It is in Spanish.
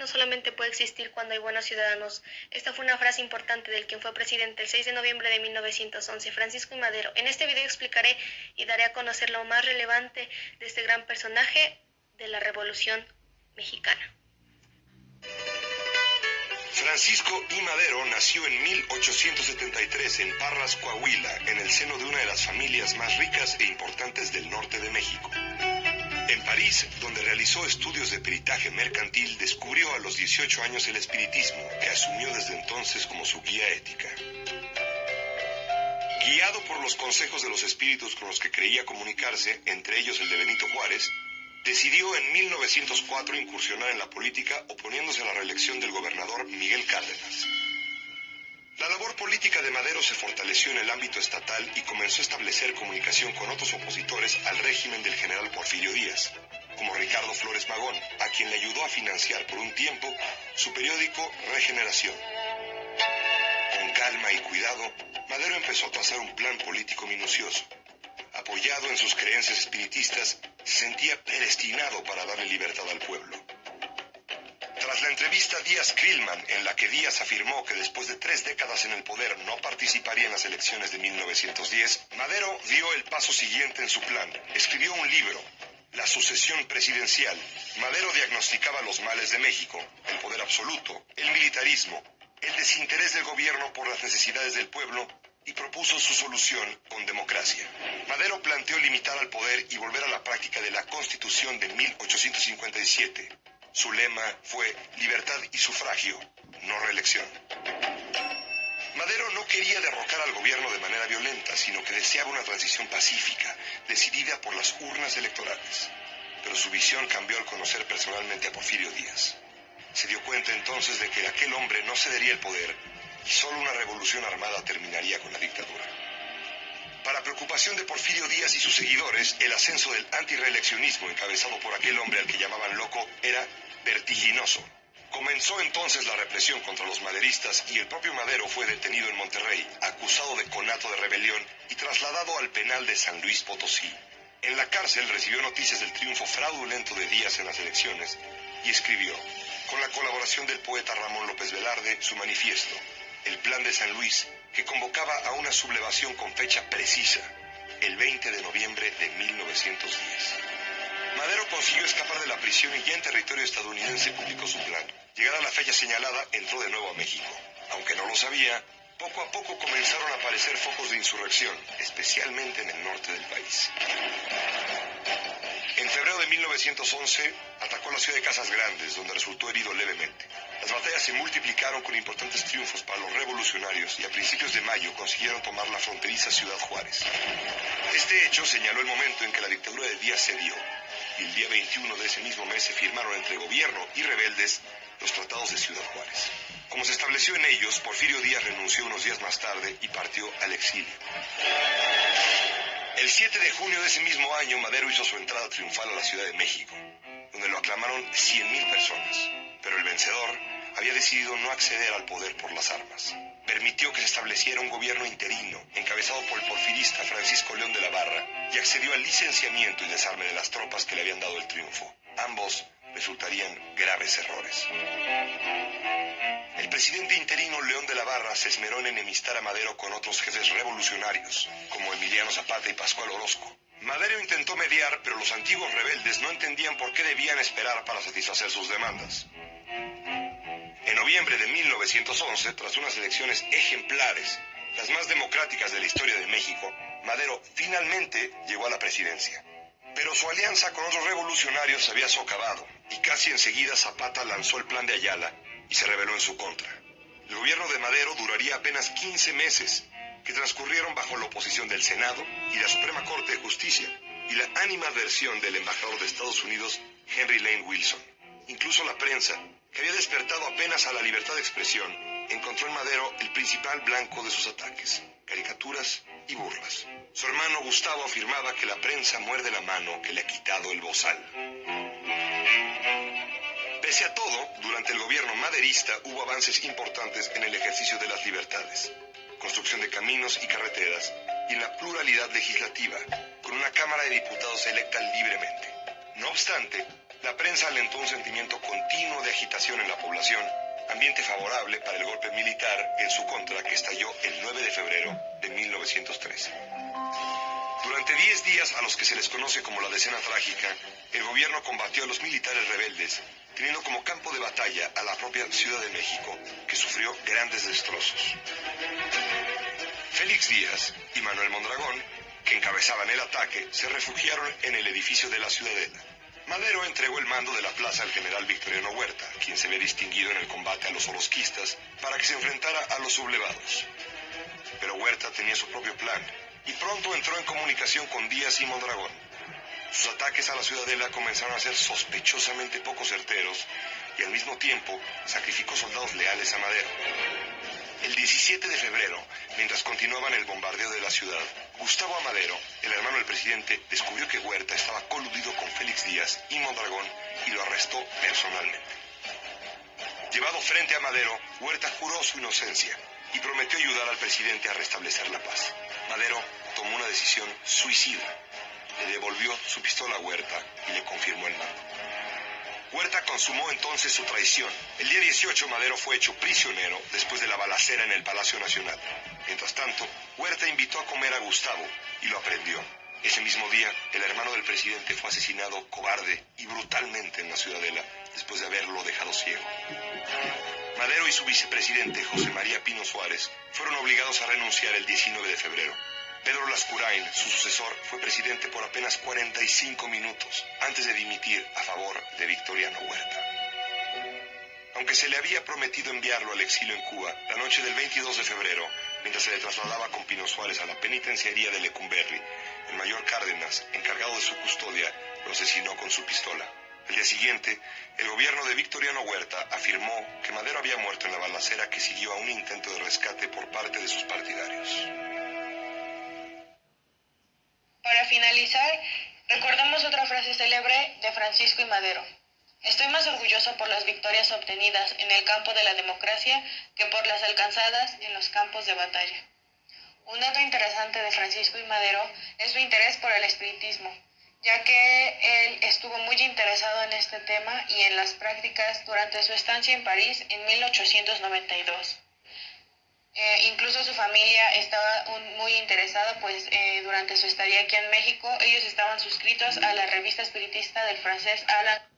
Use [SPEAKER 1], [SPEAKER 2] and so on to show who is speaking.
[SPEAKER 1] no solamente puede existir cuando hay buenos ciudadanos. Esta fue una frase importante del quien fue presidente el 6 de noviembre de 1911, Francisco I. Madero. En este video explicaré y daré a conocer lo más relevante de este gran personaje de la Revolución Mexicana.
[SPEAKER 2] Francisco I. Madero nació en 1873 en Parras, Coahuila, en el seno de una de las familias más ricas e importantes del norte de México. En París, donde realizó estudios de peritaje mercantil, descubrió a los 18 años el espiritismo, que asumió desde entonces como su guía ética. Guiado por los consejos de los espíritus con los que creía comunicarse, entre ellos el de Benito Juárez, decidió en 1904 incursionar en la política oponiéndose a la reelección del gobernador Miguel Cárdenas. La labor política de Madero se fortaleció en el ámbito estatal y comenzó a establecer comunicación con otros opositores al régimen del general Porfirio Díaz, como Ricardo Flores Magón, a quien le ayudó a financiar por un tiempo su periódico Regeneración. Con calma y cuidado, Madero empezó a trazar un plan político minucioso. Apoyado en sus creencias espiritistas, se sentía predestinado para darle libertad al pueblo. Tras la entrevista Díaz-Krillman, en la que Díaz afirmó que después de 3 décadas en el poder no participaría en las elecciones de 1910, Madero dio el paso siguiente en su plan. Escribió un libro, La sucesión presidencial. Madero diagnosticaba los males de México, el poder absoluto, el militarismo, el desinterés del gobierno por las necesidades del pueblo y propuso su solución con democracia. Madero planteó limitar al poder y volver a la práctica de la Constitución de 1857. Su lema fue libertad y sufragio, no reelección. Madero no quería derrocar al gobierno de manera violenta, sino que deseaba una transición pacífica, decidida por las urnas electorales. Pero su visión cambió al conocer personalmente a Porfirio Díaz. Se dio cuenta entonces de que aquel hombre no cedería el poder y solo una revolución armada terminaría con la dictadura. Para preocupación de Porfirio Díaz y sus seguidores, el ascenso del antirreeleccionismo encabezado por aquel hombre al que llamaban loco era vertiginoso. Comenzó entonces la represión contra los maderistas y el propio Madero fue detenido en Monterrey, acusado de conato de rebelión y trasladado al penal de San Luis Potosí. En la cárcel recibió noticias del triunfo fraudulento de Díaz en las elecciones y escribió, con la colaboración del poeta Ramón López Velarde, su manifiesto, El Plan de San Luis, que convocaba a una sublevación con fecha precisa, el 20 de noviembre de 1910. Madero consiguió escapar de la prisión y ya en territorio estadounidense publicó su plan. Llegada la fecha señalada, entró de nuevo a México. Aunque no lo sabía, poco a poco comenzaron a aparecer focos de insurrección, especialmente en el norte del país. En febrero de 1911, atacó la ciudad de Casas Grandes, donde resultó herido levemente. Las batallas se multiplicaron con importantes triunfos para los revolucionarios y a principios de mayo consiguieron tomar la fronteriza Ciudad Juárez. Este hecho señaló el momento en que la dictadura de Díaz cedió, y el día 21 de ese mismo mes se firmaron entre gobierno y rebeldes los tratados de Ciudad Juárez. Como se estableció en ellos, Porfirio Díaz renunció unos días más tarde y partió al exilio. El 7 de junio de ese mismo año, Madero hizo su entrada triunfal a la Ciudad de México, donde lo aclamaron 100,000 personas, pero el vencedor había decidido no acceder al poder por las armas. Permitió que se estableciera un gobierno interino, encabezado por el porfirista Francisco León de la Barra, y accedió al licenciamiento y desarme de las tropas que le habían dado el triunfo. Ambos resultarían graves errores. El presidente interino León de la Barra se esmeró en enemistar a Madero con otros jefes revolucionarios, como Emiliano Zapata y Pascual Orozco. Madero intentó mediar, pero los antiguos rebeldes no entendían por qué debían esperar para satisfacer sus demandas. En noviembre de 1911, tras unas elecciones ejemplares, las más democráticas de la historia de México, Madero finalmente llegó a la presidencia. Pero su alianza con otros revolucionarios se había socavado, y casi enseguida Zapata lanzó el Plan de Ayala y se rebeló en su contra. El gobierno de Madero duraría apenas 15 meses, que transcurrieron bajo la oposición del Senado y la Suprema Corte de Justicia, y la animadversión del embajador de Estados Unidos, Henry Lane Wilson. Incluso la prensa, que había despertado apenas a la libertad de expresión, encontró en Madero el principal blanco de sus ataques, caricaturas y burlas. Su hermano Gustavo afirmaba que la prensa muerde la mano que le ha quitado el bozal. Pese a todo, durante el gobierno maderista hubo avances importantes en el ejercicio de las libertades, construcción de caminos y carreteras, y en la pluralidad legislativa, con una Cámara de Diputados electa libremente. No obstante, La prensa alentó un sentimiento continuo de agitación en la población, ambiente favorable para el golpe militar en su contra que estalló el 9 de febrero de 1913. Durante 10 días, a los que se les conoce como la Decena Trágica, el gobierno combatió a los militares rebeldes, teniendo como campo de batalla a la propia Ciudad de México, que sufrió grandes destrozos. Félix Díaz y Manuel Mondragón, que encabezaban el ataque, se refugiaron en el edificio de la Ciudadela. Madero entregó el mando de la plaza al general Victoriano Huerta, quien se había distinguido en el combate a los orosquistas, para que se enfrentara a los sublevados. Pero Huerta tenía su propio plan, y pronto entró en comunicación con Díaz y Mondragón. Sus ataques a la Ciudadela comenzaron a ser sospechosamente poco certeros, y al mismo tiempo sacrificó soldados leales a Madero. El 17 de febrero, mientras continuaban el bombardeo de la ciudad, Gustavo Amadero, el hermano del presidente, descubrió que Huerta estaba coludido con Félix Díaz y Mondragón y lo arrestó personalmente. Llevado frente a Madero, Huerta juró su inocencia y prometió ayudar al presidente a restablecer la paz. Madero tomó una decisión suicida. Le devolvió su pistola a Huerta y le confirmó el mando. Huerta consumó entonces su traición. El día 18 Madero fue hecho prisionero después de la balacera en el Palacio Nacional. Mientras tanto, Huerta invitó a comer a Gustavo y lo aprendió. Ese mismo día, el hermano del presidente fue asesinado cobarde y brutalmente en la Ciudadela, después de haberlo dejado ciego. Madero y su vicepresidente, José María Pino Suárez, fueron obligados a renunciar el 19 de febrero. Pedro Lascurain, su sucesor, fue presidente por apenas 45 minutos antes de dimitir a favor de Victoriano Huerta. Aunque se le había prometido enviarlo al exilio en Cuba, la noche del 22 de febrero, mientras se le trasladaba con Pino Suárez a la penitenciaría de Lecumberri, el mayor Cárdenas, encargado de su custodia, lo asesinó con su pistola. El día siguiente, el gobierno de Victoriano Huerta afirmó que Madero había muerto en la balacera que siguió a un intento de rescate por parte de sus partidarios.
[SPEAKER 1] Para finalizar, recordemos otra frase célebre de Francisco y Madero. Estoy más orgulloso por las victorias obtenidas en el campo de la democracia que por las alcanzadas en los campos de batalla. Un dato interesante de Francisco y Madero es su interés por el espiritismo, ya que él estuvo muy interesado en este tema y en las prácticas durante su estancia en París en 1892. Incluso su familia estaba muy interesada, pues durante su estadía aquí en México, ellos estaban suscritos a la revista espiritista del francés Alain